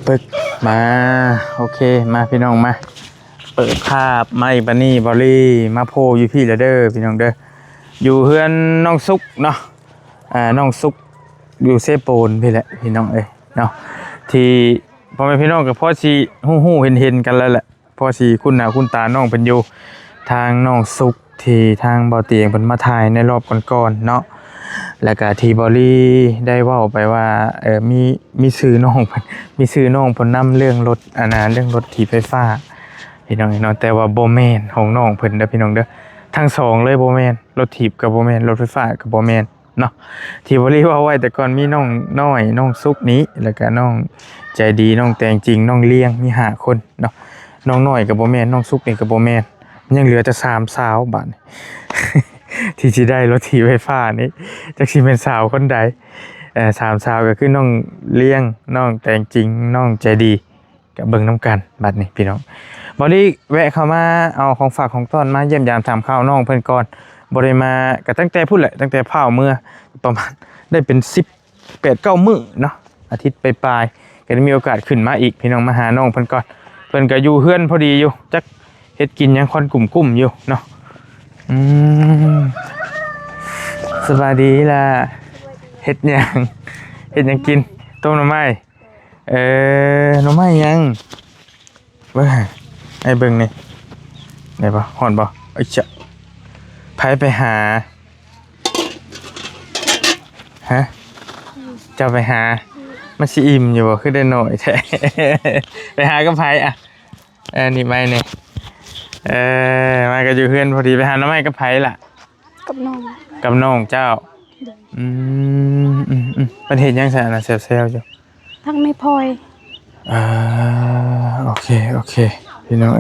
ปึกมาโอเคมาพี่น้องมาเปิดภาพมาอีกบันนี่บอลลี่มาโพอยู่พี่ละเด้อพี่น้องเด้ออยู่เฮือนน้องซุกเนาะน้องซุกอยู่เซโปนพี่แหละพี่น้องเอ้ยเนาะที่พ่อแม่พี่น้องกับพ่อชีหู้เห็นกันแล้วแหละพ่อชีคุณหน้าคุณตาน้องเป็นอยู่ทางน้องซุกที่ทางบ่อเตียงเป็นมาถ่ายในรอบก่อนๆเนาะแล้วก็ทีบอลลี่ได้ว่าไปว่ามีซื้อน้องมีซื้อน้องเพิ่นนำเรื่องรถเรื่องรถถีบไฟฟ้าพี่น้องเนาะแต่ว่าบ่แม่นของน้องเพิ่นเด้อพี่น้องเด้อทั้งสองเลยบ่แม่นรถถีบกับบ่แม่นรถไฟฟ้ากับบ่แม่นเนาะที่บอลลี่ว่าไว้แต่ก่อนมีน้องน้อยน้องซุกนี้แล้วก็น้องใจดีน้องแต่งจริงน้องเลี้ยงมี5คนเนาะน้องน้อยกับบ่แม่นน้องซุกนี่กับบ่แม่นยังเหลือแต่3สาวบัด ที่จะได้รถถีบไฟฟ้านี้จักสิเป็นสาวคนใด3สาวก็คือน้องเลี้ยงน้องแต่งจริงน้องใจดีกับเบิ่งน้ำกันบัดนี้พี่น้องบอดี้แวะเข้ามาเอาของฝากของต้อนมาเยี่ยมยามถามข่าวน้องเพิ่นก่อนบ่ได้มาก็ตั้งแต่พูดแหละตั้งแต่เผาเมื่อประมาณได้เป็น18-9 มื้อเนาะอาทิตย์ปลายๆก็ได้มีโอกาสขึ้นมาอีกพี่น้องมาหาน้องเพิ่นก่อนเพิ่นก็อยู่เฮือนพอดีอยู่จักเฮ็ดกินยังค่อนกลุ่มๆอยู่เนาะสบายดีล่ะเฮ็ดหยังกินต้มหน่อไม้หน่อไม้ยังเบิ่งไอ้เบิ่งนี่ได้ปะฮ้อนบ่ไอ้จะไผไปหาฮะเจ้าไปหามันสิอิ่มอยู่บ่คือได้น้อยแท้ ไปหากับไผอ่ะนี่ไม้นี่มาก็อยู่เฮือนพอดีไปหาหน่อไม้กับไผล่ะกับน้องเจ้าประเทศยังไงนะเซลอยู่ทั้งไม่พอยโอเคพี่น้อง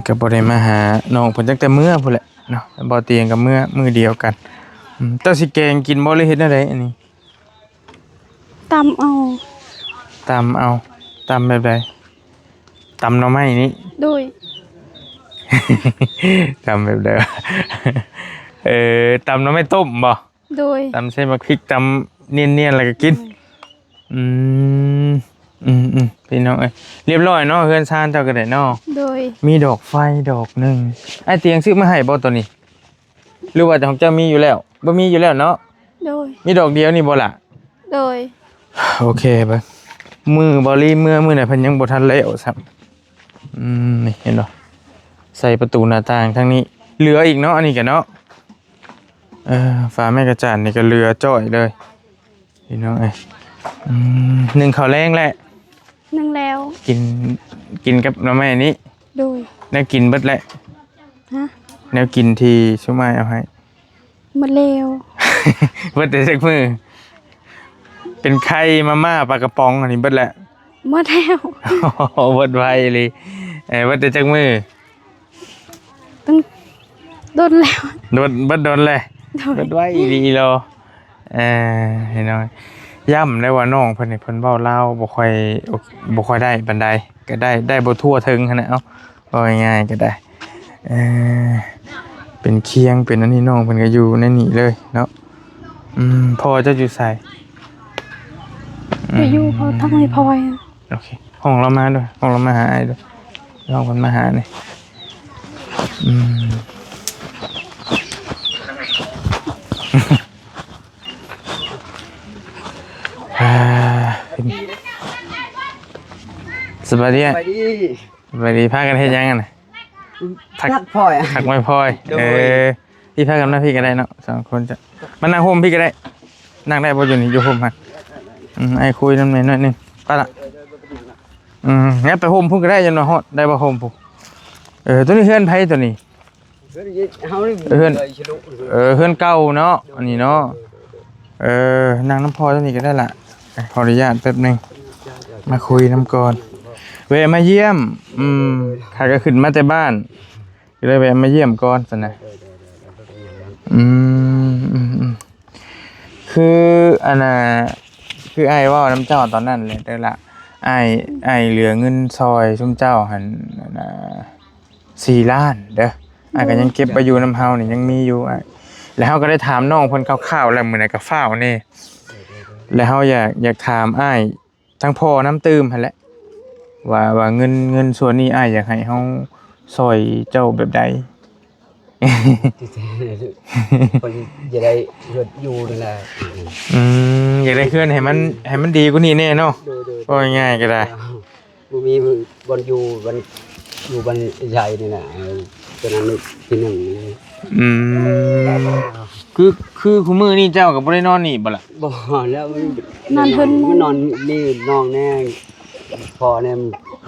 กับบ่ได้มาหาน้องเพิ่นตั้งแต่มื้อพุ่นแหละเนาะบ่เตียงกับมื้อเดียวกันเจ้าสิแกงกินบ่หรือเฮ็ดแนวใดอันนี้ตำเอาตำแบบใดตำหน่อไม้นี่ด้วย ตำแบบเดิมตำหน่อไม้ต้มบ่ด้วยตำใส่มะพริกตำเนียนๆแล้วก็กินพี่น้องเรียบร้อยเนาะเฮือนซ่านเจ้าก็ได้เนาะด้วยมีดอกไฟดอกนึงไอ้เตียงซื้อมาให้บ่ตัวนี้หรือว่าของเจ้ามีอยู่แล้วบ่มีอยู่แล้วเนาะด้วยมีดอกเดียวนี่บ่ล่ะด้วยโอเคเบิ่งมือบอลี่มื้อไหนเพิ่นยังบ่ทันแล้วซับนี่เห็นบ่ใส่ประตูหน้าต่างทางนี้เหลืออีกเนาะอันนี้ก็เนาะฝาแม่กระจานนี่ก็เหลือจ้อยเลยพี่น้องหนึ่งข้าวแรงแหละนึ่งแล้วกินกับน้ำแม่นี้ด้วยแนวกินเบิดแหละฮะแนวกินที่ช่วยเอาให้หมดแล้ว เบิดแต่สักมือเป็นไข่มาม่าปลากระป๋องอันนี้เบิดแหละหมดแล้วเบิดไวเลยเบิดแต่สักมือต้องโดนแล้วเบิดโดนเลยเบิดไว้ดีโลเห็นไหมย่ำได้ว่าน้องเพิ่นเว้าเล่าบ่ค่อยได้ปานใดก็ได้บ่ทั่วถึงขนาดว่าง่ายๆก็ได้เป็นเคียงเป็นอันนี้น้องเพิ่นก็อยู่ในนี่เลยเนาะพอจะอยู่ใส่อยู่เขาทั้งไม่พอยโอเคห้องเรามาด้วยห้องเรามาหาไอ้ด้วยน้องเพิ่นมาหานี่สบายดีพากันเฮ็ดยังไงน่ะทักพ่อยทักไม่พ่อยพี่พากันหน้าพี่ก็ได้เนาะ2คนจะมานั่งโฮมพี่ก็ได้นั่งได้บ่อยู่นี่อยู่โฮมฮะไอ้คุยน้ำหน่อยนึงไปละงั้นไปโฮมพุ่นก็ได้จนว่าฮอดได้บ่โฮมพุ่นตัวนี้เฮือนไผตัวนี้เฮือนเก่าเนาะอันนี้เนาะนั่งน้ำพอตัวนี้ก็ได้ละขออนุญาตแป๊บนึงมาคุยน้ำก่อนแวะมาเยี่ยมข้าก็ขึ้นมาแต่บ้านก็เลยแวะมาเยี่ยมก่อนสินะคืออันน่ะคือไอ้ว่าน้ำเจ้าตอนนั้นเลยได้ละไอ้เหลือเงินซอยชุ่มเจ้าหัน4 ล้านเด้อไอ้ก็ยังเก็บไปอยู่น้ำเฮานี่ยังมีอยู่แล้วเฮาก็ได้ถามน้องเพิ่นคร่าวๆแล้วมื้อไหนก็ฟ้าวนี่แล้วเฮาอยากถามอ้าย ทั้งพ่อน้ำตื้มหั่นแหละว่าเงินส่วนนี้อ้ายอยากให้เฮาซอยเจ้าแบบใด คนจะได้เกิดอยู่นั่นแหละ อยากได้เคลื่อนให้มันดีกว่านี้แน่เนาะก็ง่ายๆก็ได้ บ่มีบนอยู่บนอยู่บนใหญ่นี่แหละตัวนั้นที่หนึ่งนี่ อืมคือคุมือนี่เจ้ากับบ่ได้นอนนี่บ่ล่ะ บ่แล้ว นอนเพิ่น มันนอนนี่น้องแน่พอเนี่ย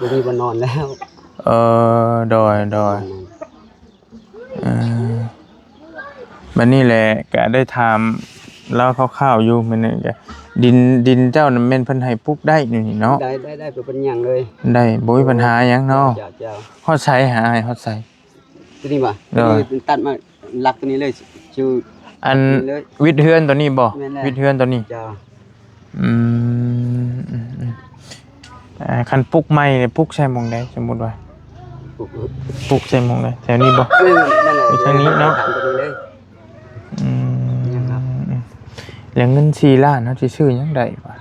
บ่มีบ่นอนแล้ว ดอยบัดนี้แหละก็ได้ถามเล่าคร่าวๆอยู่มื้อนึงก็ดินเจ้านั่นแม่นเพิ่นให้ปลูกได้นี่เนาะ ได้เป็นหยังเลย ได้บ่มีปัญหาหยังเนาะ เจ้า ฮอดใช้หาให้ฮอดใช้ ตัวนี้ป่ะ เออ ตัดมาลักตัวนี้เลยชื่อ อัน เลย วิทย์เฮือนตัวนี้บ่ แม่นแล้ว วิทย์เฮือนตัวนี้ เจ้า อืมคันปลูกใหม่เนี่ยปลูกใช่หมองใดสมมุติว่าปลูกใช่หมองใดแถวนี้บ่ นั่นแหละ อยู่ทางนี้เนาะ ถมตัวนี้เลย อืม เนี่ยครับ แล้วเงิน4ล้านเฮาสิซื้อหยังได้วะ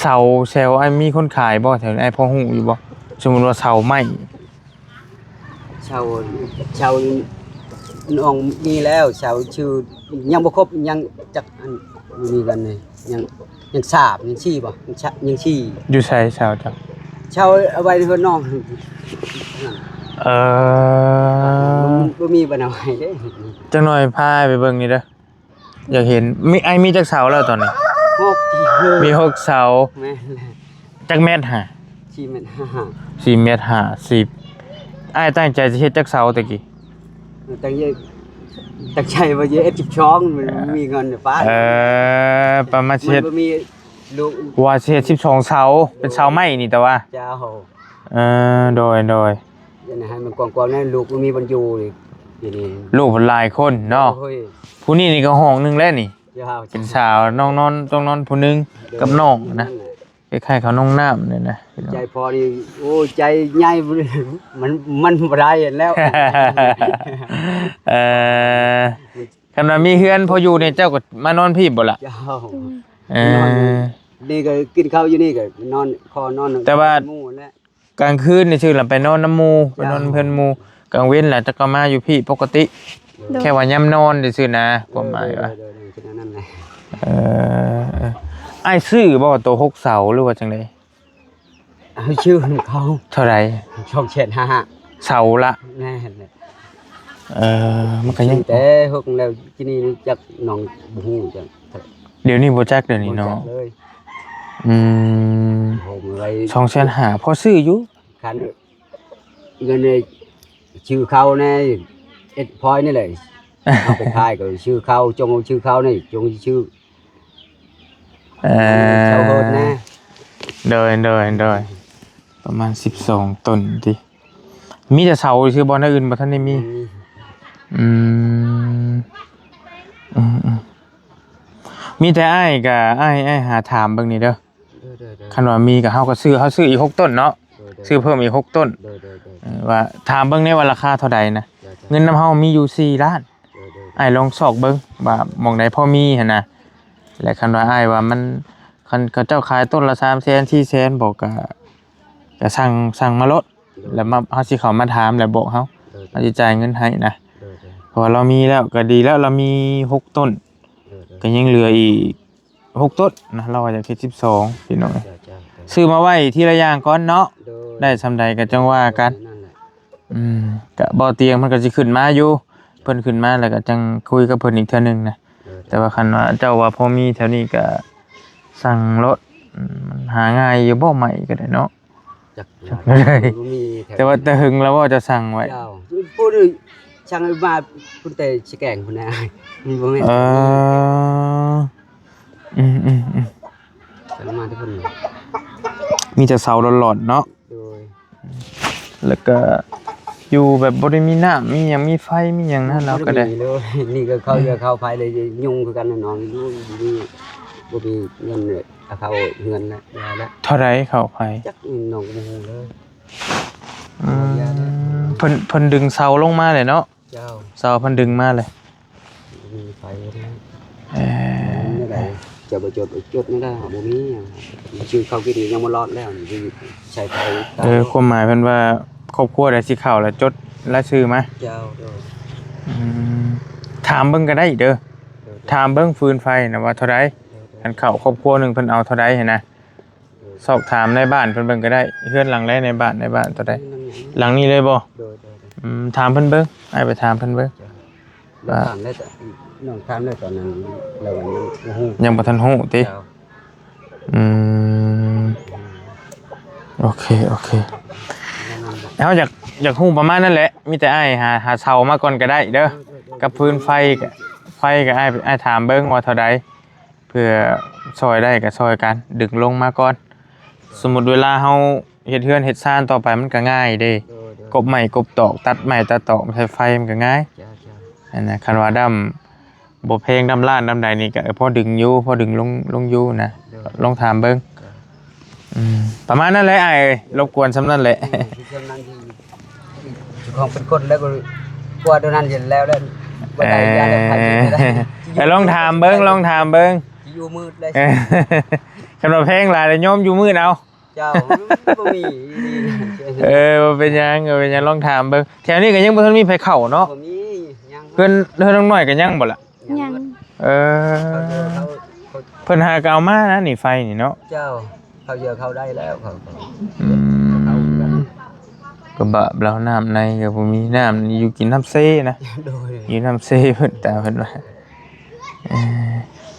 เสาแซวไอ้มีคนขายบ่แถวนี้ไอ้พอฮู้อยู่บ่สมมุติว่าเสาไม้ ชาวน้องมีแล้วชาวชื่อยังบ่ครบยังจักอันมีกันเลยยังทราบยังชี้ป่ะยังชี้ อยู่ไสเสาจ้ะ ชาวเอาไว้เพื่อนน้อง บ่มีปัญหาเด้ จังหน่อยพาไปเบิ่งนี่เด้ออยากเห็นมีจักเสาแล้วตอนนี้ ฮอกที่เฮอ มี6เสา แม่นแหละ จักเมตรหา ชี้แม่น5 4เมตร50อ้ายตั้งใจจะเฮ็ดจักเสาตะกี้ ตั้งใจว่าจะเอ็ดจิบช้องมันมีเงินป้า ประมาณ มัน เฮ็ด บ่มีลูก ว่าสิเฮ็ด12เสาเป็นเสาไม้นี่แต่ว่า เจ้า โดย อย่าให้มันกว้างๆนะลูกบ่มีบรรยูอีกทีนี้ ลูกเพิ่นหลายคนเนาะ โอ้ย ผู้นี้นี่ก็ห้องหนึงแล้วนี่ เจ้า เป็นสาวน้องนอนต้องนอนผู้หนึงกับน้องนะคล้ายๆเขาน้องน้ำเนี่ยนะ ใจพอนี่โอ้ใจใหญ่บ่ได้มันบ่ได้แล้ว คันว่ามีเฮือนพออยู่เนี่ยเจ้าก็มานอนพี่บ่ล่ะ เจ้า เออ นี่ก็กินข้าวอยู่นี่ก็นอนคอนอน แต่ว่า หมู่แล้ว กลางคืนนี่ชื่อล่ะไปนอนน้ำหมู่ไปนอนเพิ่นหมู่กลางเว้นล่ะจะก็มาอยู่พี่ปกติ แค่ว่ายามนอนซื่อๆนะความหมายว่า ขนาดนั้นแหละ อ้ายซื้อบ่ตัว6เสาหรือว่าจังได๋ เอาชื่อเขา เท่าไหร่ ช่องเช็ด5 เสาละ แน่แหละ มันก็ยัง แต่ฮกแล้วที่นี่จักน้องบ่ฮู้จัก เดี๋ยวนี้บ่จักเดี๋ยวนี้เนาะ เลย ผมไว้ 250,000พอซื้ออยู่ คันเงินในชื่อเขาแน่เอ็ดพอยนี่แหละเอาไปขายก็ชื่อเขาจงเอาชื่อเขานี่จงชื่อชาวโหดแน่ เดินประมาณ12ต้นติมีแต่เสาชื่อบ่อนอื่นบ่ทันได้มีอืมมีแต่อ้ายก็อ้ายหาถามเบิ่งนี่เด้อคันว่ามีก็เฮาก็ซื้ออีก6ต้นเนาะซื้อเพิ่มอีก6ต้นว่าถามเบิ่งได้ว่าราคาเท่าใดนะเงินนำเฮามีอยู่4ล้านอ้ายลองสอกเบิ่งว่าหม่องใดพอมีหั่นน่ะและคันว่าอ้ายว่ามันคันเขาเจ้าขายต้นละ300,000 400,000บอกก็สั่งมาลดแล้วมาเฮาสิเข้ามาถามแล้วบอกเฮาสิจ่ายเงินให้นะเพราะว่าเรามีแล้วก็ดีแล้วเรามี6ต้นก็ยังเหลืออีก6ต้นนะเราว่าจะเฮ็ด12พี่น้องซื้อมาไว้ทีละอย่างก่อนเนาะได้ซำใดก็จังว่ากันก็บ่เตียงมันก็สิขึ้นมาอยู่เพิ่นขึ้นมาแล้วก็จังคุยกับเพิ่นอีกเทื่อนึงนะแต่ว่าคันว่าเจ้าว่าพอมีแถวนี้ก็สั่งรถมันหาง่ายอยู่บ่ใหม่ก็ได้เนาะแต่ว่าแต่หึงแล้วว่าจะสั่งไว้ พูดช่างมาพูดแต่สิแกงพุ่นน่ะมันบ่แม่นช่างมาที่เพิ่น มีแต่เสาหลอดๆเนาะ โดย แล้วก็อยู่แบบบ่ได้มีน้ำมีหยังมีไฟมีหยังนะเราก็ได้ นี่ก็เข้าไฟเลยยุ่งคือกันน้องอยู่นี่บ่มีเงินเลยเขาเงินแล้ว เท่าไรเข้าไฟ จักน้องบ่ฮู้เลย เพิ่นดึงเสาลงมาเลยเนาะ เจ้า เสาเพิ่นดึงมาเลย มีไฟนะ เอ่อ นี่ได้ใจ จะบ่จดไม่ได้บ่มีชื่อเขากินยังบ่รอดแล้วนี่ใช้ไป ความหมายเพิ่นว่าครอบครัวได้สิเข้าแล้วจดรายชื่อมา เจ้าโดย อืมถามเบิ่งก็ได้เด้อถามเบิ่งฟืนไฟนะว่าเท่าใดอันเข้าครอบครัวหนึงเพิ่นเอาเท่าใดเห็นนะสอบถามในบ้านเพิ่นเบิ่งก็ได้เฮือนหลังใดในบ้านเท่าใดหลังนี้เลยบ่ โดย ถามเพิ่นเบิ่งให้ไปถามเพิ่นเบิ่ง แล้วถามได้แต่น้องถามได้ตอนนั้นแล้วมันโอ้โห ยังบ่ทันฮู้ติ เจ้า อืมโอเคแล้วอยากฮู้ประมาณนั้นแหละมีแต่อ้ายหาเสามาก่อนก็ได้เด้อกับพื้นไฟก็อ้ายถามเบิ่งว่าเท่าใดเพื่อซอยได้ก็ซอยกันดึงลงมาก่อนสมมุติเวลาเฮาเฮ็ดเฮือนเฮ็ดซ่านต่อไปมันก็ง่ายเด้กบไม้กบตอกตัดไม้ตัดตอกใช้ไฟมันก็ง่าย เจ้า อันนะคันว่าดำบ่เพลงดำล้านดำใดนี่ก็พอดึงอยู่พอดึงลงอยู่นะลองถามเบิ่งประมาณนั้นแหละอ้ายรบกวนซำนั้นแหละ ที่ช่วงนั้นที่ของเป็นคนแล้วก็กลัวตอนนั้นเห็นแล้วบ่ได้ยาแล้วใครไม่ได้ แต่ลองถามเบิ่งอยู่มืดเลย คันว่าเพลงหลายแล้วโยมอยู่มืดเอา เจ้าบ่มีดี บ่เป็นหยังลองถามเบิ่งแถวนี้ก็ยังบ่ทันมีไผเข้าเนาะ บ่มียัง เพิ่นน้องน้อยก็ยังบ่ล่ะ ยัง เพิ่นหาก็เอามานะนี่ไฟนี่เนาะ เจ้าเขาเยอะเขาได้แล้วเขา ก็บะเราน้ำในก็บ่มีน้ำอยู่กินน้ำเซนะ โดย อยู่น้ำเซเพิ่นตาเพิ่นว่า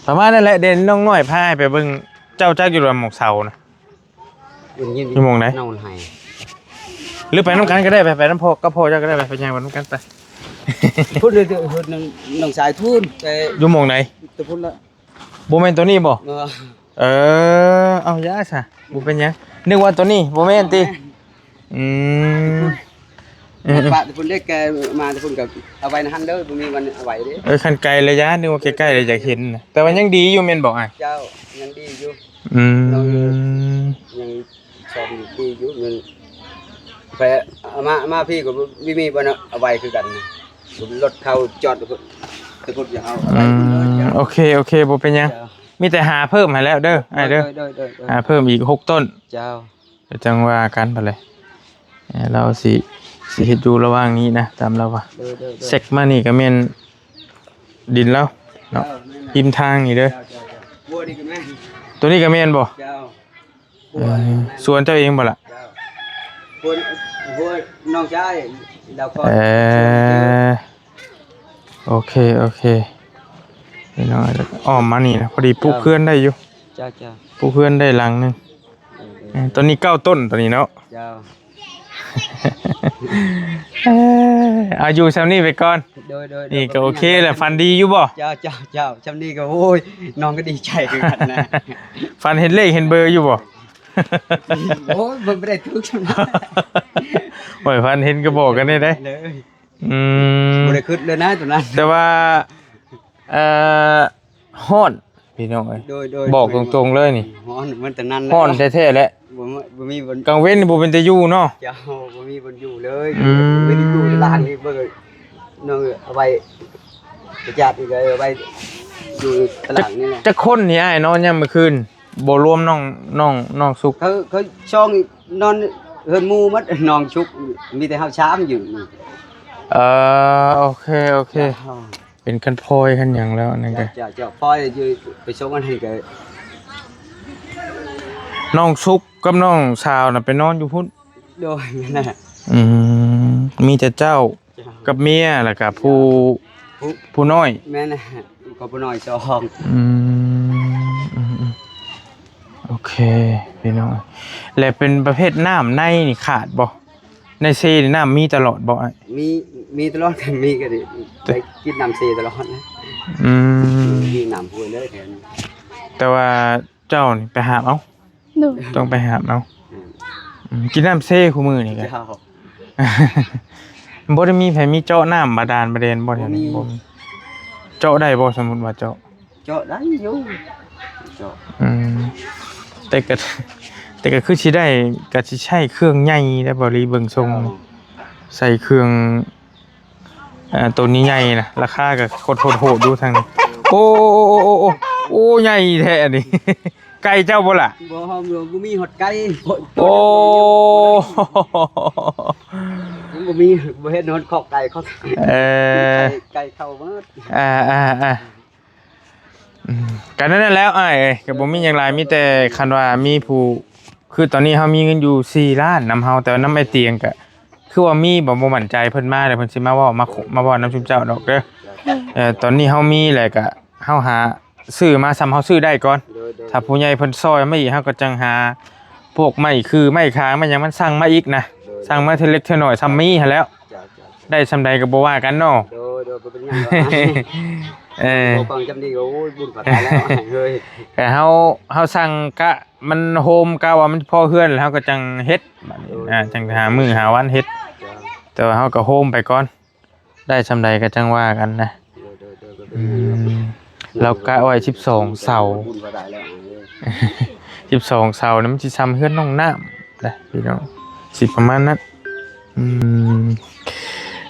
ประมาณนั้นแหละเด่นน้องน้อยพาไปเบิ่งเจ้าจักอยู่ลำหมกเสานะ อยู่หม้องไหน นอนให้ หรือไปน้ำกันก็ได้ไปน้ำพอก็พอเจ้าก็ได้ไปย่างไปน้ำกันไป พูดเลยพูดน้องสายทุนแต่ อยู่หม่องไหน จะพูดละ บ่แม่นตัวนี้บ่เอาย่าซะบ่เป็นหยังนึกว่าตัวนี้บ่แม่นติปะพูดเล็กแกมาพูดกับเอาไว้ในหันเด้อบ่มีวันเอาไว้เด้ คันไกลระยะนึกว่าใกล้ๆเลยอยากเห็นนะแต่ว่ายังดีอยู่แม่นบ่อ้าย เจ้ายังดีอยู่ ยังชอบดีอยู่มันไปมาพี่ก็มีบ่เนาะเอาไว้คือกันรถเข้าจอดตะกุดอย่าเอาโอเคบ่เป็นหยังมีแต่หาเพิ่มให้แล้วเด้ออ้ายเด้อหาเพิ่มอีก6ต้นเจ้าจังว่ากันไปเลยเราสิเฮ็ดอยู่ระหว่างนี้นะตามเราว่าเซ็กมานี่ก็แม่นดินแล้วเนาะริมทางนี่เด้อ บัวนี่ก็แม่น ตัวนี้ก็แม่นบ่ เจ้า สวนเจ้าเองบ่ล่ะ เจ้าบัวน้องชายเราก็โอเคนี่น้อยอ้อมมานี่นะพอดีปลูกเพื่อนได้อยู่ เจ้าปลูกเพื่อนได้หลังนึงตัวนี้9ต้นตัวนี้เนาะ เจ้า เอาอยู่ซำนี้ไปก่อนนี่ก็โอเคแหละฟันดีอยู่บ่ เจ้าจำนี้ก็โอ้ยน้องก็ดีใจคือกันนะ ฟันเห็นเลขเห็นเบอร์อยู่บ่ โอ้ยบ่ได้ทุกข์นะ บ่ฟันเห็นก็บอกกันได้เลยบ่ได้คิดเลยนะตัวนั้นแต่ว่าฮ้อนพี่น้องเอ้ยบอกตรงๆเลยนี่ฮ้อนมันแต่นั้นฮ้อนแท้ๆแหละบ่มีบนกลางเว้นบ่เป็นตาอยู่เนาะเจ้าบ่มีบนอยู่เลยไม่ได้อยู่ในร้านนี่เบิ่งน้องเอาไว้ประหยัดอีกเลยเอาไว้อยู่ตลาดนี่แหละจะคนนี่อ้ายนอนยามมื้อคืนบ่รวมน้องสุกเขาช่องนอนเฮือนหมู่มัดน้องชุกมีแต่เฮาชามอยู่โอเคเป็นคันพลอยคันหยังแล้วนั่นก็เจ้าพลอยอยู่ไปส่งอันนี้ก็น้องสุกกับน้องสาวน่ะไปนอนอยู่พุ่นโดยนั่นน่ะมีแต่เจ้ากับเมียแล้วก็ผู้น้อยแม่น่ะก็ผู้น้อยสองโอเคพี่น้องแล้วเป็นประเภทน้ำในนี่ขาดบ่ในเซนี่น้ำมีตลอดบ่มีตลอดกันมีก็ได้กินน้ำเซตลอดนะมีน้ำห้วยเลยแทนแต่ว่าเจ้านี่ไปหาเอาต้องไปหาเอากินน้ำเซ่คู่มือนี่กันบ่ได้มีไผมีเจาะน้ำบาดาลบ่แถวนี้บ่มีเจาะได้บ่สมมุติว่าเจาะได้อยู่เจาะแต่ก็คือสิได้ก็สิใช้เครื่องใหญ่ได้บ่รีเบิ่งทรงใส่เครื่องตัวนี้ใหญ่นะราคาก็โคตรโหดดูทางนี้โอ้ โอ้ใหญ่แท้นี่ ไก่เจ้าบ่ล่ะ บ่หอมบ่มีหดไก่ โอ้ บ่มีบ่เฮ็ดหดขอกไก่เขา เออ ไก่เข้าหมด กันนั่นแล้วอ้ายเอ้ยก็บ่มีหยังหลายมีแต่คันว่ามีผู้คือตอนนี้เฮามีเงินอยู่4ล้านนำเฮาแต่ว่านำไอ้เตียงก็คือว่ามีบ่มั่นใจเพิ่นมาแล้วเพิ่นสิมาเว้ามาเว้านำชุมเจ้าดอกเด้อตอนนี้เฮามีแหละก็เฮาหาซื้อมาซ้ำเฮาซื้อได้ก่อน ถ้าผู้ใหญ่เพิ่นซอยมาอีกเฮาก็จังหาพวกไม้คือไม้ค้างมันหยังมันสั่งมาอีกนะสั่งมาเทอเล็กเทอน้อยซ้ำมีหั่นแล้ว ได้ซำใดก็บ่ว่ากันเนาะ โดยบ่เป็นหยังบ่ฟังจำดีโอ้ยบุญปากตายแล้วเฮ้ย แต่เฮาสั่งกะมันโฮมกะว่ามันพอเฮือนแล้วเฮาก็จังเฮ็ดบัดนี้จังหามื้อหาวันเฮ็ดแต่ว่าเฮาก็โฮมไปก่อนได้ซำใดก็จังว่ากันนะเรากะไว้12เสา บุญปากตายแล้ว 12เสานี่มันสิซ้ำเฮือนน้องน้ำนะพี่น้องสิประมาณนั้น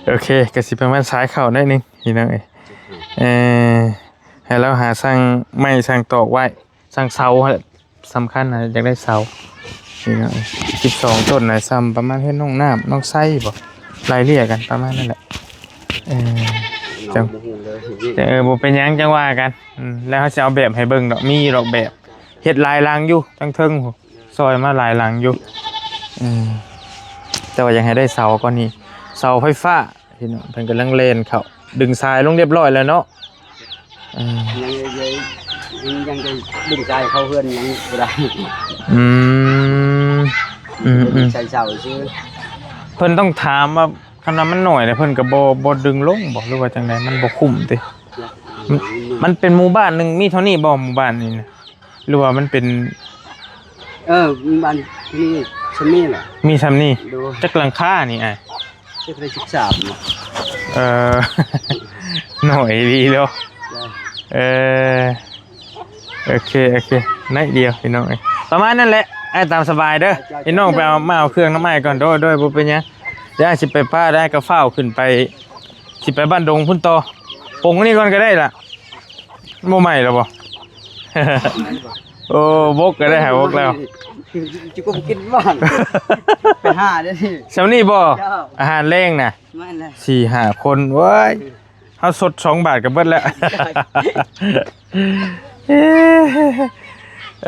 โอเคก็สิประมาณสายเข้าได้นึงพี่น้องให้เราหาสร้างไม้สร้างตอกไว้สร้างเสาสำคัญนะอยากได้เสานี่นะ12ต้นนะซ้ำประมาณเฮ็ดน้องน้ำน้องไส้บ่รายเรียกกันประมาณนั่นแหละจังแต่บ่เป็นหยังจังว่ากันแล้วเขาจะเอาแบบให้เบิ่งดอกมีดอกแบบเฮ็ดลายลังอยู่ทั้งเทิงซอยมาลายลังอยู่แต่ว่ายังให้ได้เสาก่อนนี่เสาไฟฟ้าพี่น้องเพิ่นกำลังเล่นเข้าดึงทรายลงเรียบร้อยแล้วเนาะยังจะดึงใจเข้าเพื่อนยังบ่ได้ใส่เสาซื่อ เพิ่นต้องถามว่าคำนั้นมันหน่อยแต่เพิ่นก็บ่ดึงลงบอกหรือว่าจังไดมันบ่คุ้มติมันเป็นหมู่บ้านนึงมีเท่านี้บ่หมู่บ้านนี้นะหรือว่ามันเป็นบ้านนี่ชั้นนี้แหละ มีซำนี้ ดู จักหลังคานี่อ้าย ที่ได้13เนาะ หน่อยดีเด้อโอเคนิดเดียวพี่น้องประมาณนั้นแหละไอ้ตามสบายเด้อพี่น้องไปเอามาเอาเครื่องน้ำไม้ก่อนโดยบ่เป็นหยังเดี๋ยวสิไปป้าได้ก็ฟ้าวขึ้นไปสิไปบ้านดงพุ่นต่อปงนี่ก่อนก็ได้ล่ะบ่ใหม่แล้วบ่ โอ้บกก็ได้หาบกแล้ว จิกูกินบ้านไปหาได้สิ เช้านี้บ่อาหารแรงน่ะ แม่นเลย 4-5 คนเว้ยเฮาสด2 บาทก็เบิดแล้ว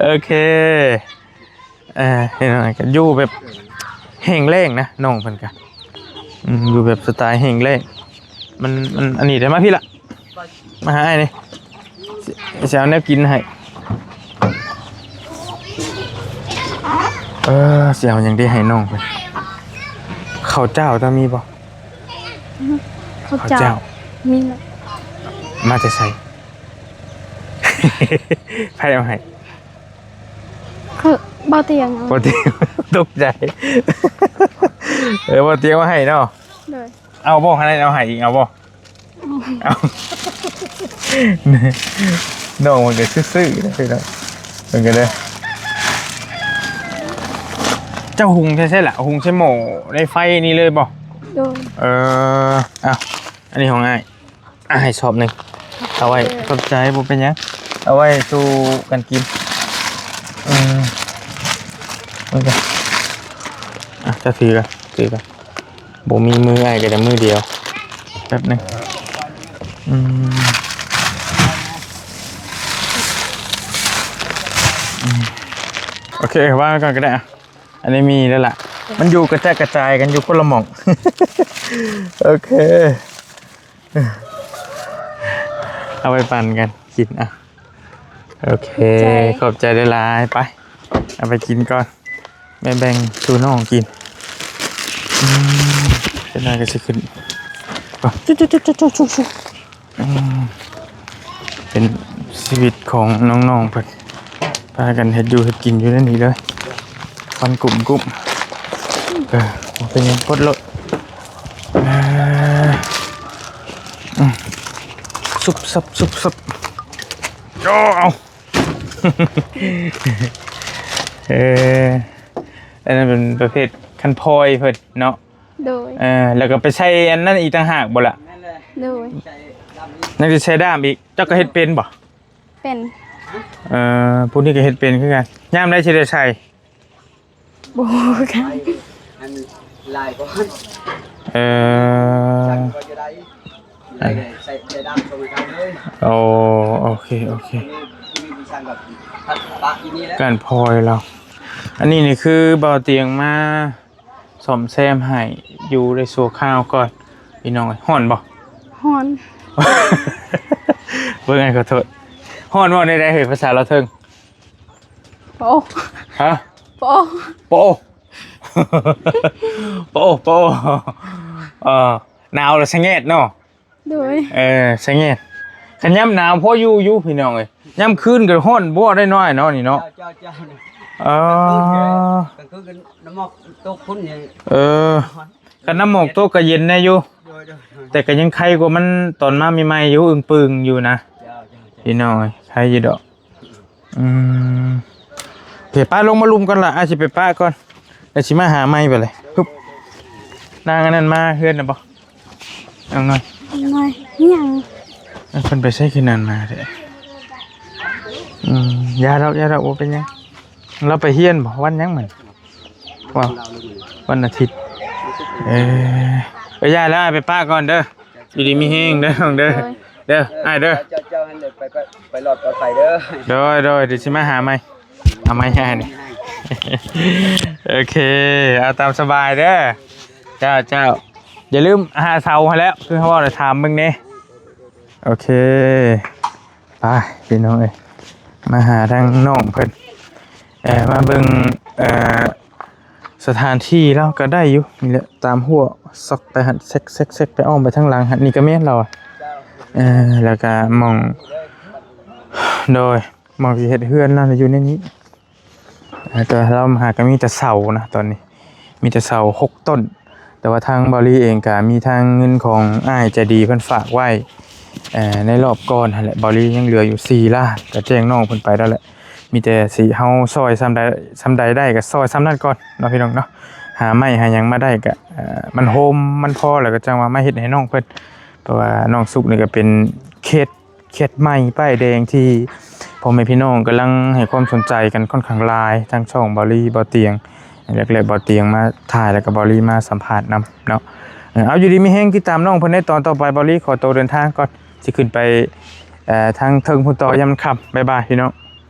โอเคเห็นไหมกันอยู่แบบแห้งแล้งนะน้องเพิ่นกันอยู่แบบสไตล์แห้งแล้งมันอันนี้ได้มาพี่ละมาหาไอ้นี่จะเอาแนวกินให้เสียวยังได้ให้น้องเพิ่นข้าวเจ้าถ้ามีบ่ ข้าวเจ้ามีแล้ว มาจะใส่ ไผเอาให้ คือเบาเตียง บ่เตียงตกใจ บ่เตียงมาให้เนาะ เลย เอาบ่ให้เอาให้อีกเอาบ่เอาน้องมันก็ซื่อๆนะพี่น้องเพิ่นก็เด้อเจ้าหุงใช่ล่ะหุงใช่หม้อในไฟนี่เลยบ่ โดย อ้าวอันนี้ของอ้ายชอบหนึงเอาไว้สนใจบ่เป็นหยังเอาไว้สู่กันกินโอเคจะถือกันบ่มีมืออ้ายก็แต่มือเดียวแป๊บนึงโอเคว่าก่อนก็ได้อันนี้มีแล้วล่ะมันอยู่กระจายกันอยู่คนละหม่อง โอเคเอาไปปั่นกันกินโอเคขอบใจได้หลายไปเอาไปกินก่อนแบ่งสู่น้องกินเป็นอะไรก็จะขึ้นจุ๊เป็นชีวิตของน้องๆเพิ่นพากันเฮ็ดอยู่เฮ็ดกินอยู่นั่นนี่เลยฟันกลุ่มเป็นยังกดรถซุบซับโอ้เอา อันนั้นเป็นประเภทคันพลอยเพิ่นเนาะ โดย แล้วก็ไปใช้อันนั้นอีกต่างหากบ่ล่ะ โดย นั่นจะใช้ด้ามอีกเจ้าก็เฮ็ดเป็นบ่ เป็น ผู้นี้ก็เฮ็ดเป็นคือกันยามได้สิได้ใช้ บ่กัน อันลายก่อน อ จังก็จะได้ใส่ดำตรงไปทางเลย โอเคมีวิชาแบบปะที่นี่แล้ว การพลอยเราอันนี้นี่คือเบาเตียงมาซ่อมแซมให้อยู่ในสัวข้าวก่อนพี่น้องฮ้อนบ่ ฮอน เบิ่งไงขอโทษฮ้อนบ่ได้เฮ้ยภาษาเราเทิง โปะ ฮะ โปะ โปโปหนาวแล้วสะแงดเนาะ โดย สะแงดคันยามหนาวพออยู่พี่น้องเอ้ยยามคืนก็ฮ้อนบ่ได้น้อยเนาะนี่เนาะ เจ้าเนี่ย อ๋อ ก็คือน้ำหมอกตกพุ่นอย่าง คันน้ำหมอกโตก็เย็นแน่อยู่ โดย แต่ก็ยังใครกว่ามันตอนมาใหม่ๆอยู่อึ้งปึงอยู่นะพี่น้องเอ้ยใครอยู่ดอกเดี๋ยวป้าลงมาลุมกันล่ะอาจสิไปป้าก่อนเดี๋ยวสิมาหาไม้ไปเลยฮึบนางอันนั้นมาเฮือนน่ะบ่เอาหน่อย หน่อยยัง เพิ่นไปใช้คืนนั้นมาเด้ยาเราบ่เป็นหยังเราไปเฮียนบ่วันหยังเหมือนว้าววันอาทิตย์ไปย่าแล้วไปป้าก่อนเด้ออยู่ดีมีแฮงเด้อเด้อเด้ออ้ายเด้อ เจ้าไปหลอดปลอดภัยเด้อ โดยเดี๋ยวสิมาหาใหม่เอาไม้ให้นี่ โอเคเอาตามสบายเด้อเจ้าอย่าลืมหาเสาให้แล้วคือเขาบอกจะถามมึงนี่โอเคไปพี่น้องเอ้ยมาหาทางน้องเพิ่นมาเบิ่งสถานที่เราก็ได้อยู่นี่แหละตามหัวซอกไปหันเซ็กไปอ้อมไปทางหลังหันนี่ก็แม่นเราแล้วก็มองโดยมองที่เฮ็ดเฮือนเราอยู่ในนี้แต่เราหาก็มีแต่เสานะตอนนี้มีแต่เสา6 ต้นแต่ว่าทางบริเองก็มีทางเงินของอ้ายใจดีเพิ่นฝากไว้ในรอบก่อนนั่นแหละบริยังเหลืออยู่4 ล้านก็แจ้งน้องเพิ่นไปแล้วแหละมีแต่สิเฮาซอยซ้ำใดได้ก็ซอยซ้ำนั้นก่อนเนาะพี่น้องเนาะหาไม้หาหยังมาได้ก็มันโฮมมันพอแล้วก็จังว่ามาเฮ็ดให้น้องเพิ่นเพราะว่าน้องสุกนี่ก็เป็นเคสใหม่ป้ายแดงที่พ่อแม่พี่น้องกำลังให้ความสนใจกันค่อนข้างหลายทางช่องบอลี่บอเตียงแรกๆบอเตียงมาถ่ายแล้วก็บอลี่มาสัมภาษณ์นำเนาะเอาอยู่ดีมีแห้งติดตามน้องเพิ่นในตอนต่อไปบอลี่ขอตัวเดินทางก่อนสิขึ้นไปทางเทิงพุ่นต่อยามค่ำบ๊ายบายพี่น้อง